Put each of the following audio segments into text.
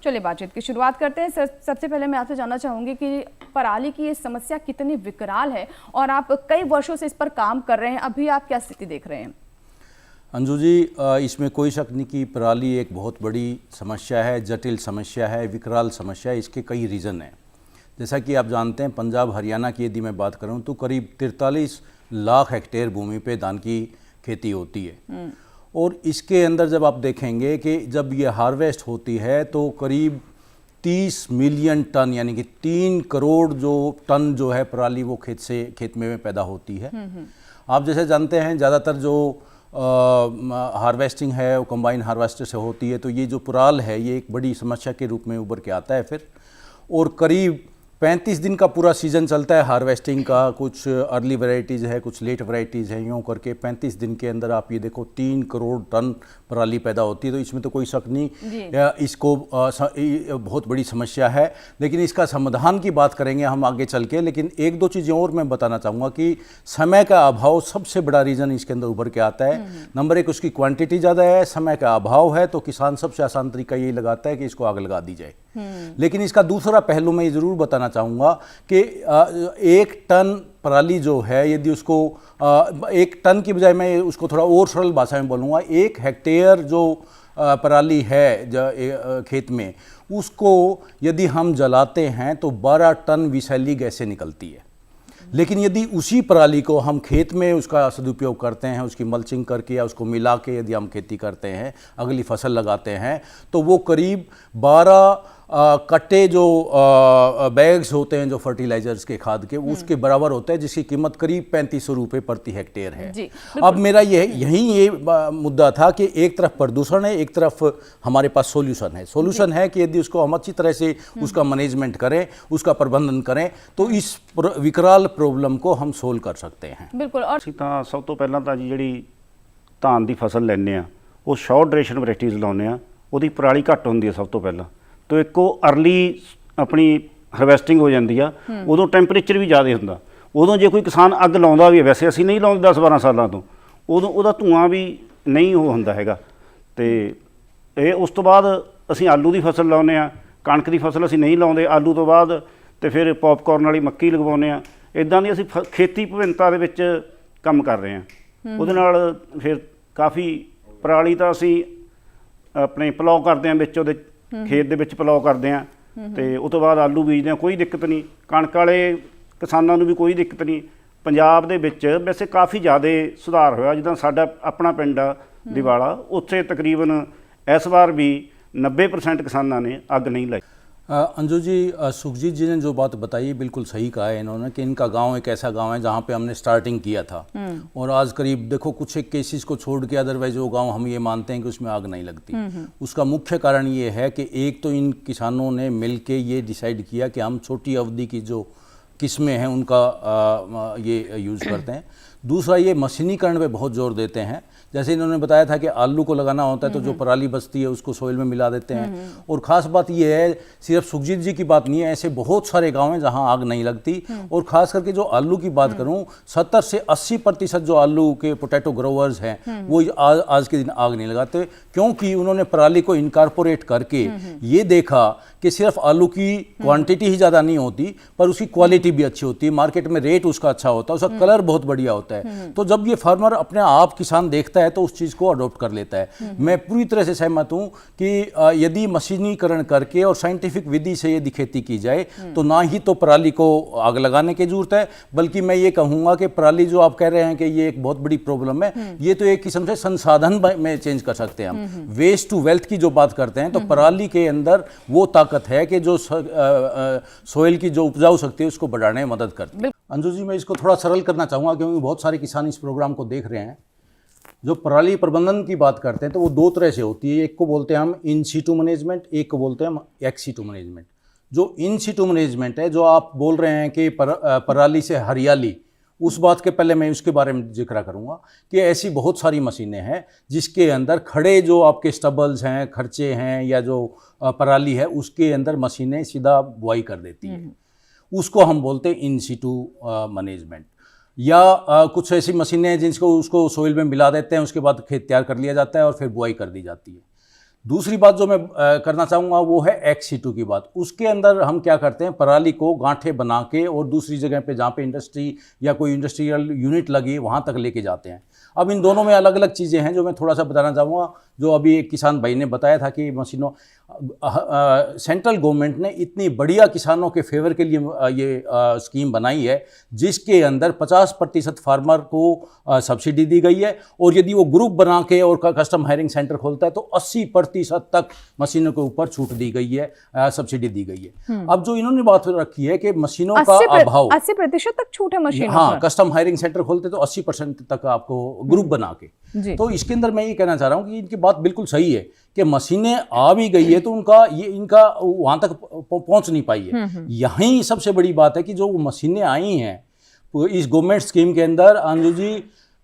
चलिए बातचीत की शुरुआत करते हैं। सबसे पहले मैं आपसे जानना चाहूँगी कि पराली की ये समस्या कितनी विकराल है और आप कई वर्षों से इस पर काम कर रहे हैं, अभी आप क्या स्थिति देख रहे हैं? अंजू जी, इसमें कोई शक नहीं कि पराली एक बहुत बड़ी समस्या है, जटिल समस्या है, विकराल समस्या है। इसके कई रीज़न हैं। जैसा कि आप जानते हैं, पंजाब हरियाणा की यदि मैं बात करूं तो करीब 43 लाख हेक्टेयर भूमि पे धान की खेती होती है। और इसके अंदर जब आप देखेंगे कि जब ये हार्वेस्ट होती है तो करीब 30 मिलियन टन यानी कि 3 करोड़ जो टन जो है पराली वो खेत में पैदा होती है। आप जैसे जानते हैं ज़्यादातर जो हार्वेस्टिंग है वो कंबाइन हार्वेस्टर से होती है, तो ये जो पराल है ये एक बड़ी समस्या के रूप में उभर के आता है फिर। और करीब 35 दिन का पूरा सीज़न चलता है हार्वेस्टिंग का। कुछ अर्ली वैरायटीज़ है, कुछ लेट वैरायटीज़ है। यूँ करके 35 दिन के अंदर आप ये देखो 3 करोड़ टन पराली पैदा होती है। तो इसमें तो कोई शक नहीं, इसको बहुत बड़ी समस्या है। लेकिन इसका समाधान की बात करेंगे हम आगे चल के। लेकिन एक दो चीज़ें और मैं बताना चाहूँगा कि समय का अभाव सबसे बड़ा रीज़न इसके अंदर उभर के आता है। नंबर एक, उसकी क्वांटिटी ज़्यादा है, समय का अभाव है, तो किसान सबसे आसान तरीका यही लगाता है कि इसको आग लगा दी जाए। लेकिन इसका दूसरा पहलू मैं ये ज़रूर बताना चाहूँगा कि 1 टन पराली जो है, यदि उसको 1 टन की बजाय मैं उसको थोड़ा और सरल भाषा में बोलूँगा, 1 हेक्टेयर जो पराली है खेत में, उसको यदि हम जलाते हैं तो 12 टन विषैली गैसें निकलती है। लेकिन यदि उसी पराली को हम खेत में उसका सदुपयोग करते हैं, उसकी मल्चिंग करके या उसको मिला के यदि हम खेती करते हैं, अगली फसल लगाते हैं, तो वो करीब 12 कट्टे जो बैग्स होते हैं जो फर्टिलाइजर्स के खाद के, उसके बराबर होता है, जिसकी कीमत करीब 3500 रुपये प्रति हेक्टेयर है। अब मेरा यही मुद्दा था कि एक तरफ प्रदूषण है, एक तरफ हमारे पास सोल्यूशन है कि यदि उसको हम अच्छी तरह से उसका मैनेजमेंट करें, उसका प्रबंधन करें, तो इस विकराल प्रॉब्लम को हम सोल्व कर सकते हैं। बिल्कुल। और सब तो पहला तो जी धान की फसल लैने वो शॉर्ट ड्यूरेशन वैरायटीज़ लाने, वो पराली घट होंगी सब तो पहला। तो एक अर्ली अपनी हार्वेस्टिंग हो जाती है, उदों टैंपरेचर भी ज़्यादा होंदा। उदों जो कोई किसान अग लाउंदा भी है, वैसे असीं नहीं लाउंदे 10-12 सालों तो, उदों उहदा धुआं भी नहीं होंदा हैगा। ते उस तो बाद असीं आलू की फसल लाउने आ, कणक की फसल असीं नहीं लाउंदे। आलू तो बाद तो फिर पॉपकॉर्न वाली मक्की लगवाउने आ। इदां दी असीं खेती विभिन्नता दे विच काम कर रहे हैं। उहदे नाल फिर काफ़ी पराली तां असीं अपने पलाउ करते हैं, विच उहदे खेत दे विच पलाउ करते हैं, तो उस तो बाद आलू बीजते हैं, कोई दिक्कत नहीं। कणक वाले किसानों भी कोई दिक्कत नहीं। पंजाब दे विच वैसे काफ़ी ज़्यादा सुधार होया। जिद्दां साडा अपना पिंड दिवाला, उत्थे तकरीबन इस बार भी 90% किसानों ने अग नहीं लाई। अंजू जी, सुखजीत जी ने जो बात बताई बिल्कुल सही कहा है इन्होंने कि इनका गांव एक ऐसा गांव है जहां पे हमने स्टार्टिंग किया था, और आज करीब देखो कुछ एक केसेस को छोड़ के अदरवाइज वो गांव हम ये मानते हैं कि उसमें आग नहीं लगती। उसका मुख्य कारण ये है कि एक तो इन किसानों ने मिल के ये डिसाइड किया कि हम छोटी अवधि की जो किस्में हैं उनका ये यूज़ करते हैं। दूसरा, ये मशीनीकरण पे बहुत जोर देते हैं। जैसे इन्होंने बताया था कि आलू को लगाना होता है तो जो पराली बचती है उसको सोइल में मिला देते हैं। और ख़ास बात ये है, सिर्फ सुखजीत जी की बात नहीं है, ऐसे बहुत सारे गांव हैं जहां आग नहीं लगती। और ख़ास करके जो आलू की बात करूं, 70 से 80% जो आलू के पोटैटो ग्रोवर्स हैं वो आज के दिन आग नहीं लगाते, क्योंकि उन्होंने पराली को इनकॉर्पोरेट करके ये देखा कि सिर्फ आलू की क्वांटिटी ही ज़्यादा नहीं होती, पर उसकी क्वालिटी भी अच्छी होती है, मार्केट में रेट उसका अच्छा होता है, उसका कलर बहुत बढ़िया होता है। तो जब ये फार्मर अपने आप किसान देखता है तो उस चीज़ को अडॉप्ट कर लेता है। मैं पूरी तरह से सहमत हूँ कि यदि मशीनीकरण करके और साइंटिफिक विधि से यदि खेती की जाए तो ना ही तो पराली को आग लगाने की जरूरत है, बल्कि मैं ये कहूँगा कि पराली जो आप कह रहे हैं कि ये एक बहुत बड़ी प्रॉब्लम है, ये तो एक किस्म से संसाधन में चेंज कर सकते हैं हम। वेस्ट टू वेल्थ की जो बात करते हैं, तो पराली के अंदर वो ताकत है कि जो सोइल की जो उपजाऊ शक्ति है उसको बढ़ाने में मदद करती है। अंजू जी, मैं इसको थोड़ा सरल करना चाहूँगा क्योंकि बहुत सारे किसान इस प्रोग्राम को देख रहे हैं। जो पराली प्रबंधन की बात करते हैं तो वो 2 तरह से होती है। एक को बोलते हैं हम इन सीटू मैनेजमेंट, एक को बोलते हैं हम एक्स सीटू मैनेजमेंट। जो इन सीटू मैनेजमेंट है, जो आप बोल रहे हैं कि पराली से हरियाली, उस बात के पहले मैं उसके बारे में जिक्र करूंगा कि ऐसी बहुत सारी मशीनें हैं जिसके अंदर खड़े जो आपके स्टबल्स हैं, खर्चे हैं, या जो पराली है उसके अंदर मशीनें सीधा बुआई कर देती हैं। उसको हम बोलते हैं इन सीटू मैनेजमेंट। या कुछ ऐसी मशीनें हैं जिनको उसको सोइल में मिला देते हैं, उसके बाद खेत तैयार कर लिया जाता है और फिर बुआई कर दी जाती है। दूसरी बात जो मैं करना चाहूँगा वो है एक्स-सीटू की बात। उसके अंदर हम क्या करते हैं, पराली को गांठे बना के और दूसरी जगह पे जहाँ पे इंडस्ट्री या कोई इंडस्ट्रियल यूनिट लगी वहाँ तक लेके जाते हैं। अब इन दोनों में अलग अलग चीज़ें हैं जो मैं थोड़ा सा बताना चाहूँगा। जो अभी एक किसान भाई ने बताया था कि मशीनों सेंट्रल गवर्नमेंट ने इतनी बढ़िया किसानों के फेवर के लिए ये स्कीम बनाई है जिसके अंदर 50% फार्मर को सब्सिडी दी गई है, और यदि वो ग्रुप बना के और कस्टम हायरिंग सेंटर खोलता है तो 80% तक मशीनों के ऊपर छूट दी गई है, सब्सिडी दी गई है। अब जो इन्होंने बात रखी है कि मशीनों का अभाव, 80% तक छूट है मशीनों हाँ, पर। कस्टम हायरिंग सेंटर खोलते तो 80% तक आपको ग्रुप बना के। तो इसके अंदर मैं ये कहना चाह रहा हूँ कि इनकी बात बिल्कुल सही है कि मशीनें आ भी गई है तो इनका वहां तक पहुंच नहीं पाई है। यही सबसे बड़ी बात है कि जो मशीनें आई हैं इस गवर्नमेंट स्कीम के अंदर, अंजू जी,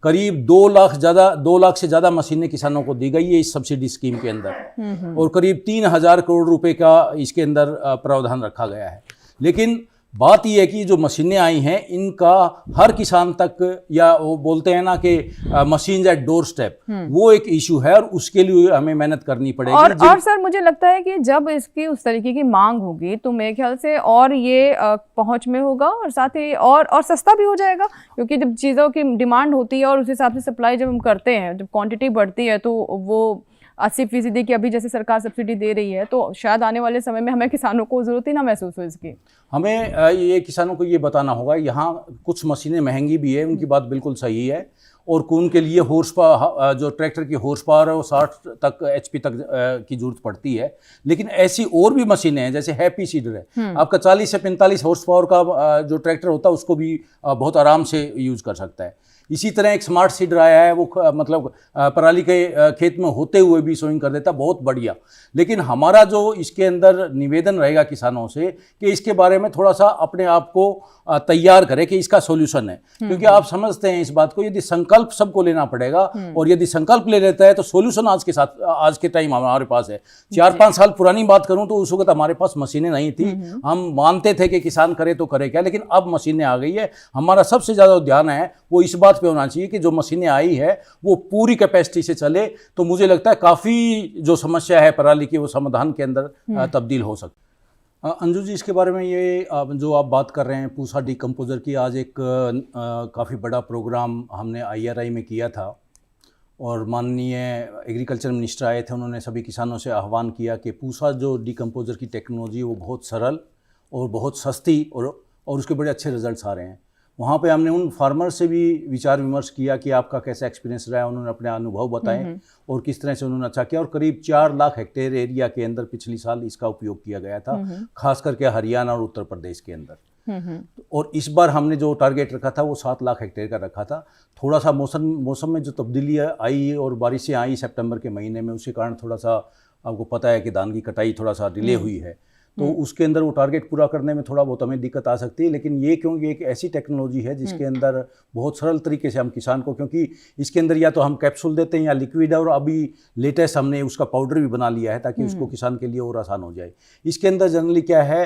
करीब 2 लाख से ज़्यादा मशीनें किसानों को दी गई है इस सब्सिडी स्कीम के अंदर, और करीब 3,000 करोड़ रुपए का इसके अंदर प्रावधान रखा गया है। लेकिन बात यह है कि जो मशीनें आई हैं इनका हर किसान तक, या वो बोलते हैं ना कि मशीन एट डोर स्टेप, वो एक इशू है और उसके लिए हमें मेहनत करनी पड़ेगी। और सर मुझे लगता है कि जब इसकी उस तरीके की मांग होगी तो मेरे ख्याल से और ये पहुंच में होगा और साथ ही और सस्ता भी हो जाएगा, क्योंकि जब चीज़ों की डिमांड होती है और उस हिसाब से सप्लाई जब हम करते हैं, जब क्वांटिटी बढ़ती है तो वो 80% की अभी जैसे सरकार सब्सिडी दे रही है तो शायद आने वाले समय में हमें किसानों को ज़रूरत ही ना महसूस हो इसकी। हमें ये किसानों को ये बताना होगा, यहाँ कुछ मशीनें महंगी भी है, उनकी बात बिल्कुल सही है, और उनके लिए हॉर्स पावर, जो ट्रैक्टर की हॉर्स पावर है वो 60 तक HP तक की जरूरत पड़ती है। लेकिन ऐसी और भी मशीनें हैं, जैसे हैप्पी सीडर है, आपका 40 से 45 हॉर्स पावर का जो ट्रैक्टर होता है उसको भी बहुत आराम से यूज़ कर सकता है। इसी तरह एक स्मार्ट सीडर आया है, वो मतलब पराली के खेत में होते हुए भी सोइंग कर देता, बहुत बढ़िया। लेकिन हमारा जो इसके अंदर निवेदन रहेगा किसानों से कि इसके बारे में थोड़ा सा अपने आप को तैयार करें कि इसका सॉल्यूशन है, क्योंकि आप समझते हैं इस बात को, यदि संकल्प सबको लेना पड़ेगा और यदि संकल्प ले लेता है तो सॉल्यूशन आज के टाइम हमारे पास है। 4-5 साल पुरानी बात करूं तो उस वक्त हमारे पास मशीनें नहीं थी, हम मानते थे कि किसान करे तो करे क्या, लेकिन अब मशीनें आ गई है। हमारा सबसे ज़्यादा ध्यान है वो इस बात पे होना चाहिए कि जो मशीनें आई है वो पूरी कैपेसिटी से चले, तो मुझे लगता है काफ़ी जो समस्या है पराली की वो समाधान के अंदर तब्दील हो सकती है। अंजू जी, इसके बारे में ये जो आप बात कर रहे हैं पूसा डिकम्पोजर की, आज एक काफ़ी बड़ा प्रोग्राम हमने IRI में किया था और माननीय एग्रीकल्चर मिनिस्टर आए थे। उन्होंने सभी किसानों से आह्वान किया कि पूसा जो डिकम्पोजर की टेक्नोलॉजी वो बहुत सरल और बहुत सस्ती और उसके बड़े अच्छे रिजल्ट्स आ रहे हैं। वहाँ पे हमने उन फार्मर से भी विचार विमर्श किया कि आपका कैसा एक्सपीरियंस रहा है, उन्होंने अपने अनुभव बताए और किस तरह से उन्होंने अच्छा किया। और करीब 4 लाख हेक्टेयर एरिया के अंदर पिछली साल इसका उपयोग किया गया था, खास करके हरियाणा और उत्तर प्रदेश के अंदर। और इस बार हमने जो टारगेट रखा था वो 7 लाख हेक्टेयर का रखा था। थोड़ा सा मौसम में जो तब्दीली आई और बारिशें आई सितंबर के महीने में, उसके कारण थोड़ा सा आपको पता है कि धान की कटाई थोड़ा सा डिले हुई है, तो उसके अंदर वो टारगेट पूरा करने में थोड़ा बहुत हमें दिक्कत आ सकती है। लेकिन ये क्योंकि एक ऐसी टेक्नोलॉजी है जिसके अंदर बहुत सरल तरीके से हम किसान को, क्योंकि इसके अंदर या तो हम कैप्सूल देते हैं या लिक्विड है, और अभी लेटेस्ट हमने उसका पाउडर भी बना लिया है ताकि उसको किसान के लिए और आसान हो जाए। इसके अंदर जनरली क्या है,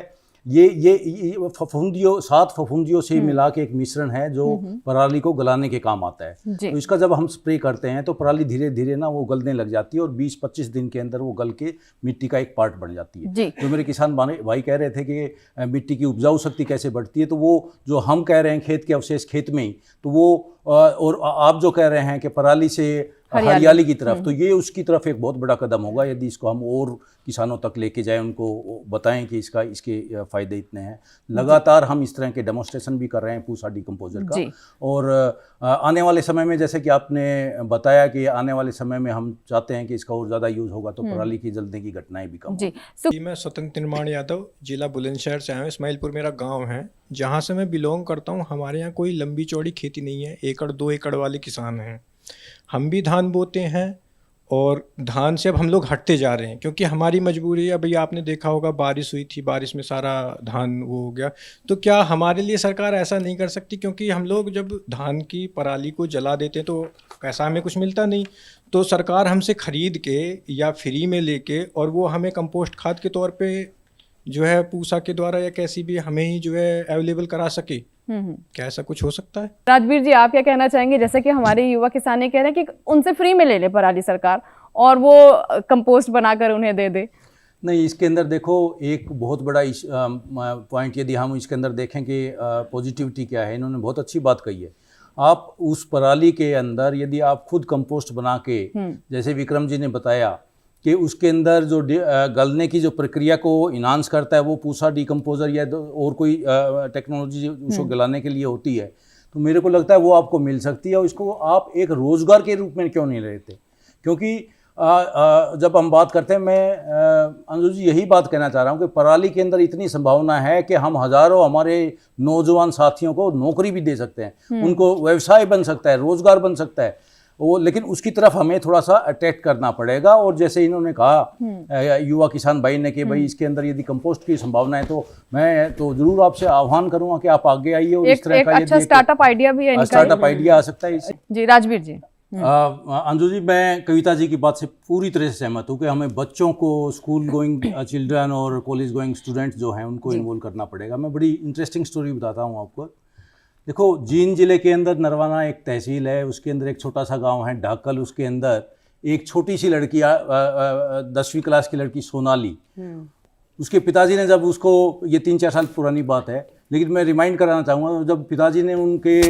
ये फफूंदियों 7 फफूंदियों से मिला के एक मिश्रण है जो पराली को गलाने के काम आता है। तो इसका जब हम स्प्रे करते हैं तो पराली धीरे धीरे ना वो गलने लग जाती है और 20-25 दिन के अंदर वो गल के मिट्टी का एक पार्ट बन जाती है। तो मेरे किसान भाई कह रहे थे कि मिट्टी की उपजाऊ शक्ति कैसे बढ़ती है, तो वो जो हम कह रहे हैं खेत के अवशेष खेत में ही, तो वो और आप जो कह रहे हैं कि पराली से हरियाली की तरफ, तो ये उसकी तरफ एक बहुत बड़ा कदम होगा यदि इसको हम और किसानों तक लेके जाएं, उनको बताएं कि इसके फ़ायदे इतने हैं। लगातार हम इस तरह के डेमोन्स्ट्रेशन भी कर रहे हैं पूसा डिकम्पोजर का, और आने वाले समय में जैसे कि आपने बताया कि आने वाले समय में हम चाहते हैं कि इसका और ज़्यादा यूज़ होगा तो पराली की जलने की घटनाएं भी कम होंगी। मैं स्वतंत्र निर्माण यादव, जिला बुलंदशहर से आया हूँ। इस्माइलपुर मेरा गाँव है, जहाँ से मैं बिलोंग करता हूँ। हमारे यहाँ कोई लंबी चौड़ी खेती नहीं है, 1-2 एकड़ वाले किसान हैं। हम भी धान बोते हैं और धान से अब हम लोग हटते जा रहे हैं क्योंकि हमारी मजबूरी है। अभी आपने देखा होगा बारिश हुई थी, बारिश में सारा धान वो हो गया। तो क्या हमारे लिए सरकार ऐसा नहीं कर सकती, क्योंकि हम लोग जब धान की पराली को जला देते हैं तो पैसा हमें कुछ मिलता नहीं, तो सरकार हमसे ख़रीद के या फ्री में लेके और वो हमें कंपोस्ट खाद के तौर पे जो है पूसा के द्वारा या कैसी भी हमें ही जो है अवेलेबल करा सके। क्या ऐसा कुछ हो सकता है? राजवीर जी, आप क्या कहना चाहेंगे? जैसे कि हमारे युवा किसान ये कह रहे हैं कि उनसे फ्री में ले ले पराली सरकार, और वो कंपोस्ट बनाकर उन्हें दे दे? नहीं, इसके अंदर देखो एक बहुत बड़ा पॉइंट यदि हम इसके अंदर देखें कि पॉजिटिविटी क्या है, इन्होंने बहुत अच्छी बात कही है। आप उस पराली के अंदर यदि आप खुद कंपोस्ट बना के, जैसे विक्रम जी ने बताया कि उसके अंदर जो गलने की जो प्रक्रिया को इन्हांस करता है वो पूसा डिकम्पोजर या और कोई टेक्नोलॉजी उसको गलाने के लिए होती है, तो मेरे को लगता है वो आपको मिल सकती है। और इसको आप एक रोज़गार के रूप में क्यों नहीं लेते? क्योंकि जब हम बात करते हैं, मैं अंजू जी यही बात कहना चाह रहा हूँ कि पराली के अंदर इतनी संभावना है कि हम हज़ारों हमारे नौजवान साथियों को नौकरी भी दे सकते हैं, उनको व्यवसाय बन सकता है, रोज़गार बन सकता है वो, लेकिन उसकी तरफ हमें थोड़ा सा अटैक करना पड़ेगा। और जैसे इन्होंने कहा युवा किसान भाई ने कि भाई इसके अंदर यदि कंपोस्ट की संभावना है, तो मैं तो जरूर आपसे आह्वान करूँगा कि आप आगे आइए और इस तरह का अच्छा स्टार्टअप आइडिया भी है, स्टार्टअप आइडिया आ सकता है इससे। जी राजवीर जी। अंजू जी, मैं कविता जी की बात से पूरी तरह से सहमत हूँ कि हमें बच्चों को, स्कूल गोइंग चिल्ड्रन और कॉलेज गोइंग स्टूडेंट जो हैं उनको इन्वॉल्व करना पड़ेगा। मैं बड़ी इंटरेस्टिंग स्टोरी बताता हूँ आपको। देखो, जींद जिले के अंदर नरवाना एक तहसील है, उसके अंदर एक छोटा सा गांव है ढाकल। उसके अंदर एक छोटी सी लड़की 10वीं क्लास की लड़की सोनाली, उसके पिताजी ने जब उसको, ये 3-4 साल पुरानी बात है, लेकिन मैं रिमाइंड कराना चाहूँगा, जब पिताजी ने उनके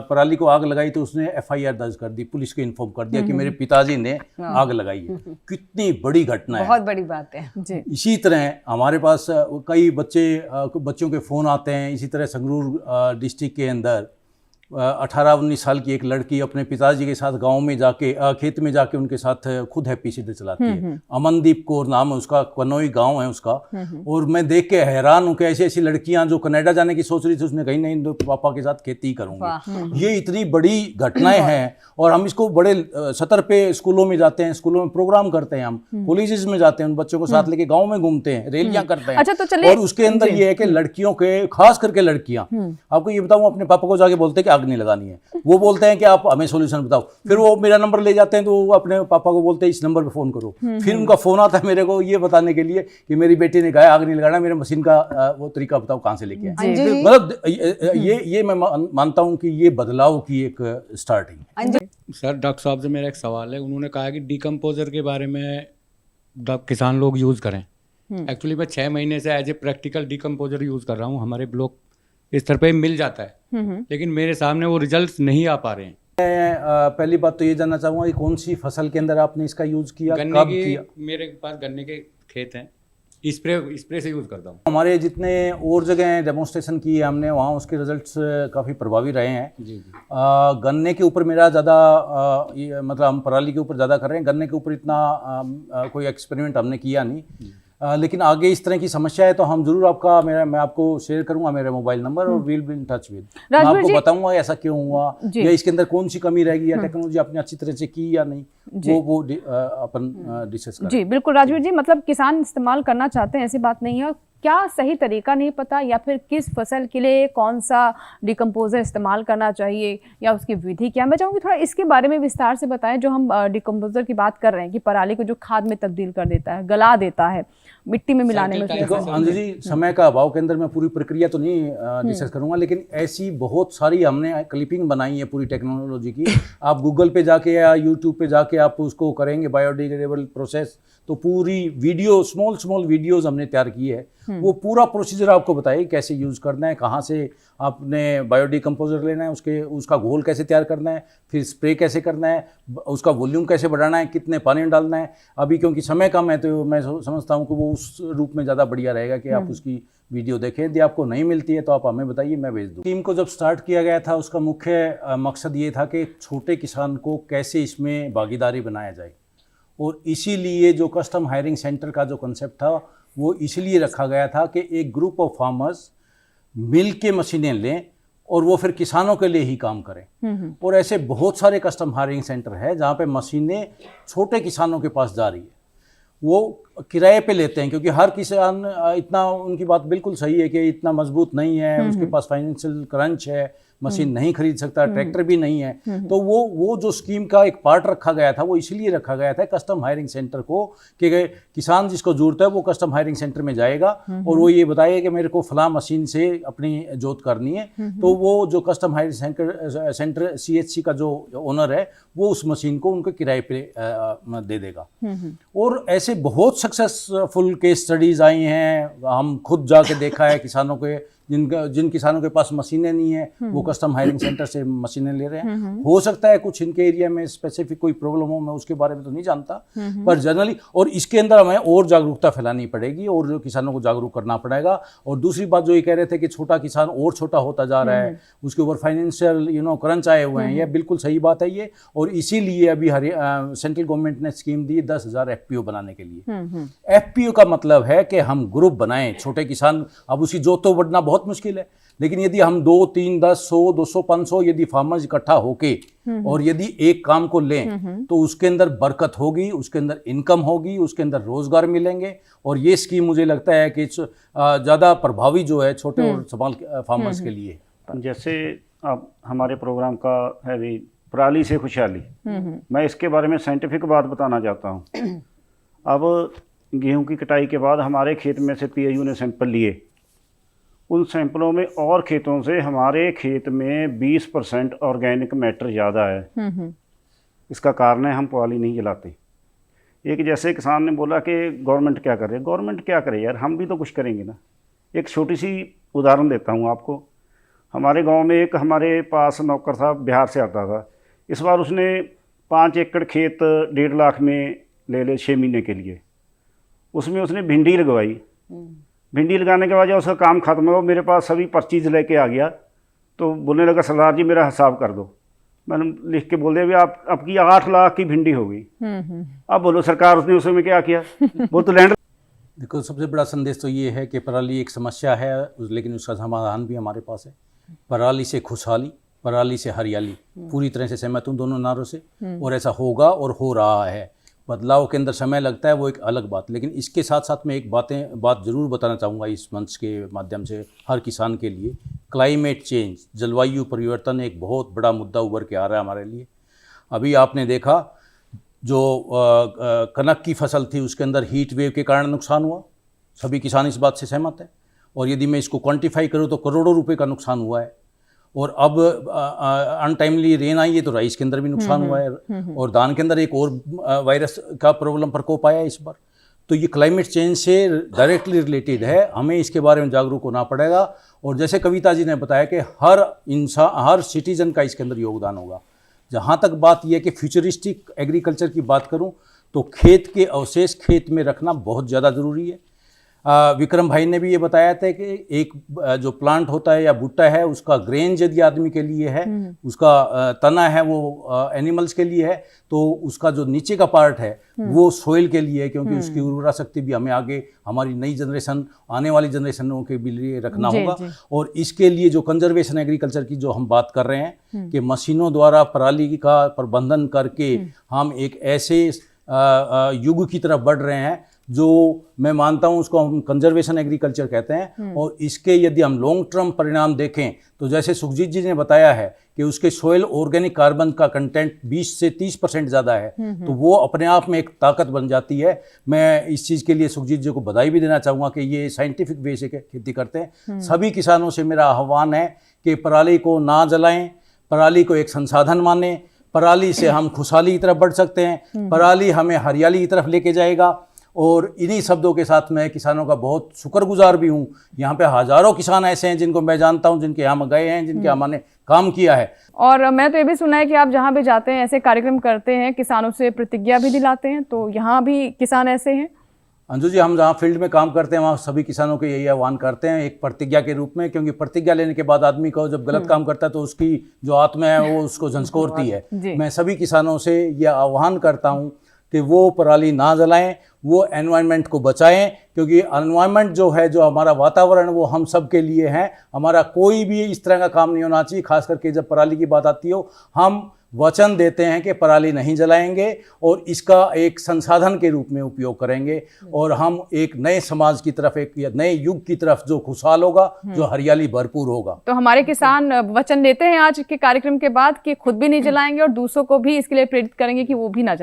पराली को आग लगाई तो उसने FIR दर्ज कर दी, पुलिस को इन्फॉर्म कर दिया कि मेरे पिताजी ने आग लगाई है। कितनी बड़ी घटना है, बहुत बड़ी बात है जी। इसी तरह हमारे पास कई बच्चों के फ़ोन आते हैं। इसी तरह संगरूर डिस्ट्रिक्ट के अंदर 18-19 साल की एक लड़की अपने पिताजी के साथ गांव में जाके, खेत में जाके उनके साथ खुद हैप्पी सीडर चलाती है। अमनदीप कौर नाम है उसका, कनोई गांव है उसका। और मैं देख के हैरान हूँ कि ऐसी ऐसी लड़कियां जो कनाडा जाने की सोच रही थी, उसने कहीं नहीं, तो पापा के साथ खेती करूँगी। ये इतनी बड़ी घटनाएं हैं और हम इसको बड़े सतर पे स्कूलों में जाते हैं, स्कूलों में प्रोग्राम करते हैं, हम कॉलेजेस में जाते हैं, उन बच्चों को साथ लेके गाँव में घूमते हैं, रैलियाँ करते हैं। अच्छा, तो चलिए, और उसके अंदर ये है कि लड़कियों के, खास करके लड़कियाँ, आपको ये बताऊँ, अपने पापा को जाके बोलते हैं कि आग नहीं लगानी है। वो बोलते हैं कि आप हमें सॉल्यूशन बताओ। फिर वो मेरा नंबर ले जाते हैं, तो वो अपने पापा को बोलते हैं इस नंबर पे फ़ोन करो। फिर उनका फ़ोन आता है मेरे को ये बताने के लिए कि मेरी बेटी ने कहा आग नहीं लगाना, मेरे मशीन का वो तरीका बताओ कहाँ से लेके आए। मतलब ये मैं मानता हूँ कि ये बदलाव की एक स्टार्टिंग। सर, डॉक्टर साहब से मेरा एक सवाल है। उन्होंने कहा कि डिकम्पोजर के बारे में किसान लोग यूज़ करें। एक्चुअली मैं 6 महीने से as a practical decomposer use कर रहा हूँ। हमारे ब्लॉक इस तरह पे मिल जाता है, लेकिन मेरे सामने वो रिजल्ट्स नहीं आ पा रहे हैं। मैं पहली बात तो ये जानना चाहूँगा कि कौन सी फसल के अंदर आपने इसका यूज़ किया, गन्ने कब की, किया? मेरे पास गन्ने के खेत हैं, स्प्रे से यूज़ करता हूँ। हमारे जितने और जगह डेमोन्स्ट्रेशन की है हमने, वहाँ उसके रिजल्ट्स काफ़ी प्रभावी रहे हैं। जी। गन्ने के ऊपर मेरा ज़्यादा मतलब हम पराली के ऊपर ज़्यादा कर रहे हैं, गन्ने के ऊपर इतना कोई एक्सपेरिमेंट हमने किया नहीं। लेकिन आगे इस तरह की समस्या है तो हम जरूर मैं आपको शेयर करूंगा मेरा मोबाइल नंबर, और will be in touch with. मैं आपको बताऊंगा ऐसा क्यों हुआ, या इसके अंदर कौन सी कमी रहेगी, या टेक्नोलॉजी आपने अच्छी तरह से की या नहीं, वो अपन डिस्कस करें। जी बिल्कुल राजवीर जी, मतलब किसान इस्तेमाल करना चाहते हैं, ऐसी बात नहीं है, क्या सही तरीका नहीं पता, या फिर किस फसल के लिए कौन सा डिकम्पोजर इस्तेमाल करना चाहिए, या उसकी विधि क्या, मैं चाहूँगी थोड़ा इसके बारे में विस्तार से बताएं। जो हम डिकम्पोजर की बात कर रहे हैं कि पराली को जो खाद में तब्दील कर देता है, गला देता है, मिट्टी में मिलाने में। अंजू जी, समय का अभाव के अंदर मैं पूरी प्रक्रिया तो नहीं डिस्कस करूंगा, लेकिन ऐसी बहुत सारी हमने क्लिपिंग बनाई है पूरी टेक्नोलॉजी की। आप गूगल पे जाके या यूट्यूब पे जाके आप उसको करेंगे बायोडिग्रेडेबल प्रोसेस, तो पूरी वीडियो, स्मॉल वीडियोस हमने तैयार की है। वो पूरा प्रोसीजर आपको बताइए कैसे यूज़ करना है, कहाँ से आपने बायोडिकम्पोजर लेना है, उसका घोल कैसे तैयार करना है, फिर स्प्रे कैसे करना है, उसका वॉल्यूम कैसे बढ़ाना है, कितने पानी में डालना है। अभी क्योंकि समय कम है तो मैं समझता हूँ कि वो उस रूप में ज़्यादा बढ़िया रहेगा कि आप उसकी वीडियो देखें। यदि आपको नहीं मिलती है तो आप हमें बताइए, मैं भेज दूँ। टीम को जब स्टार्ट किया गया था, उसका मुख्य मकसद ये था कि छोटे किसान को कैसे इसमें भागीदारी बनाया जाए, और इसीलिए जो कस्टम हायरिंग सेंटर का जो कंसेप्ट था वो इसलिए रखा गया था कि एक ग्रुप ऑफ फार्मर्स मिल के मशीनें लें और वो फिर किसानों के लिए ही काम करें। और ऐसे बहुत सारे कस्टम हायरिंग सेंटर है जहाँ पे मशीनें छोटे किसानों के पास जा रही है। वो किराए पे लेते हैं, क्योंकि हर किसान इतना, उनकी बात बिल्कुल सही है कि इतना मजबूत नहीं है, उसके पास फाइनेंशियल क्रंच है, मशीन नहीं खरीद सकता, ट्रैक्टर भी नहीं है। तो वो जो स्कीम का एक पार्ट रखा गया था वो इसलिए रखा गया था कस्टम हायरिंग सेंटर को, कि किसान जिसको जरूरत है वो कस्टम हायरिंग सेंटर में जाएगा और वो ये बताएगा कि मेरे को फलां मशीन से अपनी जोत करनी है, तो वो जो कस्टम हायरिंग सेंटर CHC का जो ओनर है वो उस मशीन को उनको किराए पे दे देगा। और ऐसे बहुत सक्सेसफुल केस स्टडीज आई हैं, हम खुद जाके देखा है किसानों के, जिन किसानों के पास मशीनें नहीं है वो कस्टम हायरिंग सेंटर से मशीनें ले रहे हैं। हो सकता है कुछ इनके एरिया में स्पेसिफिक कोई प्रॉब्लम हो, मैं उसके बारे में तो नहीं जानता, पर जनरली, और इसके अंदर हमें और जागरूकता फैलानी पड़ेगी और जो किसानों को जागरूक करना पड़ेगा। और दूसरी बात जो ये कह रहे थे कि छोटा किसान और छोटा होता जा रहा है, उसके ऊपर फाइनेंशियल क्रंच आए हुए हैं, यह बिल्कुल सही बात है ये। और इसीलिए अभी सेंट्रल गवर्नमेंट ने स्कीम दी 10,000 FPO बनाने के लिए। FPO का मतलब है कि हम ग्रुप बनाएं, छोटे किसान, अब उसी जोत तो बढ़ना बहुत मुश्किल है, लेकिन यदि हम 2, 3, 10, 100, 200, 500 यदि फार्मर्स इकट्ठा होके और यदि एक काम को लें तो उसके अंदर बरकत होगी, उसके अंदर इनकम होगी, उसके अंदर रोजगार मिलेंगे। और ये स्कीम मुझे लगता है कि ज़्यादा प्रभावी जो है छोटे और स्मॉल फार्मर्स के लिए। जैसे अब हमारे प्रोग्राम का है भी पराली से खुशहाली, मैं इसके बारे में साइंटिफिक बात बताना चाहता हूँ। अब गेहूं की कटाई के बाद हमारे खेत में से PIU ने सैंपल लिए, उन सैंपलों में और खेतों से हमारे खेत में 20% ऑर्गेनिक मैटर ज़्यादा है। इसका कारण है हम पराली नहीं जलाते। एक जैसे किसान ने बोला कि गवर्नमेंट क्या करे, गवर्नमेंट क्या करे यार, हम भी तो कुछ करेंगे ना। एक छोटी सी उदाहरण देता हूँ आपको। हमारे गांव में एक हमारे पास नौकर साहब बिहार से आता था, इस बार उसने 5 एकड़ खेत 1.5 लाख में ले 6 महीने के लिए, उसमें उसने भिंडी लगवाई। भिंडी लगाने के बाद जब उसका काम खत्म हुआ, मेरे पास सभी पर्चीज लेके आ गया, तो बोलने लगा सरदार जी मेरा हिसाब कर दो। मैंने लिख के बोल दिया भी आपकी 8 लाख की भिंडी हो गई। अब बोलो सरकार उसने उसमें क्या किया, वो तो लैंड। देखो, सबसे बड़ा संदेश तो ये है कि पराली एक समस्या है, लेकिन उसका समाधान भी हमारे पास है। पराली से खुशहाली, पराली से हरियाली, पूरी तरह से सहमत हूँ दोनों नारों से, और ऐसा होगा और हो रहा है। बदलाव के अंदर समय लगता है, वो एक अलग बात, लेकिन इसके साथ साथ मैं एक बात ज़रूर बताना चाहूँगा इस मंच के माध्यम से हर किसान के लिए। क्लाइमेट चेंज, जलवायु परिवर्तन एक बहुत बड़ा मुद्दा उभर के आ रहा है हमारे लिए। अभी आपने देखा जो कनक की फसल थी उसके अंदर हीट वेव के कारण नुकसान हुआ, सभी किसान इस बात से सहमत हैं। और यदि मैं इसको क्वांटिफाई करूँ तो करोड़ों रुपए का नुकसान हुआ है। और अब अनटाइमली रेन आई है तो राइस के अंदर भी नुकसान हुआ है, और धान के अंदर एक और वायरस का प्रॉब्लम प्रकोप आया इस बार। तो ये क्लाइमेट चेंज से डायरेक्टली रिलेटेड है, हमें इसके बारे में जागरूक होना पड़ेगा। और जैसे कविता जी ने बताया कि हर इंसान, हर सिटीजन का इसके अंदर योगदान होगा। जहाँ तक बात यह है कि फ्यूचरिस्टिक एग्रीकल्चर की बात करूँ तो खेत के अवशेष खेत में रखना बहुत ज़्यादा ज़रूरी है। विक्रम भाई ने भी ये बताया था कि एक जो प्लांट होता है या भुट्टा है, उसका ग्रेन्स यदि आदमी के लिए है, उसका तना है वो एनिमल्स के लिए है, तो उसका जो नीचे का पार्ट है वो सोइल के लिए है, क्योंकि उसकी उर्वरा शक्ति भी हमें आगे हमारी नई जनरेशन, आने वाली जनरेशनों के लिए रखना होगा। और इसके लिए जो कंजर्वेशन एग्रीकल्चर की जो हम बात कर रहे हैं कि मशीनों द्वारा पराली का प्रबंधन करके हम एक ऐसे युग की तरफ बढ़ रहे हैं जो मैं मानता हूं उसको हम कंजर्वेशन एग्रीकल्चर कहते हैं। और इसके यदि हम लॉन्ग टर्म परिणाम देखें तो जैसे सुखजीत जी ने बताया है कि उसके सोयल ऑर्गेनिक कार्बन का कंटेंट 20 से 30% ज़्यादा है, तो वो अपने आप में एक ताकत बन जाती है। मैं इस चीज़ के लिए सुखजीत जी को बधाई भी देना चाहूँगा कि ये साइंटिफिक वे से खेती करते हैं। सभी किसानों से मेरा आह्वान है कि पराली को ना जलाएं, पराली को एक संसाधन मानें। पराली से हम खुशहाली की तरफ बढ़ सकते हैं, पराली हमें हरियाली की तरफ लेके जाएगा। और इन्हीं शब्दों के साथ मैं किसानों का बहुत शुक्रगुजार भी हूँ। यहाँ पे हज़ारों किसान ऐसे हैं जिनको मैं जानता हूँ, जिनके यहाँ गए हैं, जिनके हमने काम किया है। और मैं तो ये भी सुना है कि आप जहाँ भी जाते हैं ऐसे कार्यक्रम करते हैं, किसानों से प्रतिज्ञा भी दिलाते हैं, तो यहाँ भी किसान ऐसे हैं? अंजू जी, हम जहाँ फील्ड में काम करते हैं वहाँ सभी किसानों को यही आह्वान करते हैं एक प्रतिज्ञा के रूप में, क्योंकि प्रतिज्ञा लेने के बाद आदमी को जब गलत काम करता है तो उसकी जो आत्मा है वो उसको झंझोरती है। मैं सभी किसानों से यह आह्वान करता हूँ कि वो पराली ना जलाएं, वो एनवायरनमेंट को बचाएं, क्योंकि एनवायरनमेंट जो है, जो हमारा वातावरण, वो हम सब के लिए है। हमारा कोई भी इस तरह का काम नहीं होना चाहिए, खास करके जब पराली की बात आती हो। हम वचन देते हैं कि पराली नहीं जलाएंगे और इसका एक संसाधन के रूप में उपयोग करेंगे और हम एक नए समाज की तरफ, एक नए युग की तरफ जो खुशहाल होगा, जो हरियाली भरपूर होगा। तो हमारे किसान वचन देते हैं आज के कार्यक्रम के बाद कि खुद भी नहीं जलाएंगे और दूसरों को भी इसके लिए प्रेरित करेंगे कि वो भी ना जलाएं।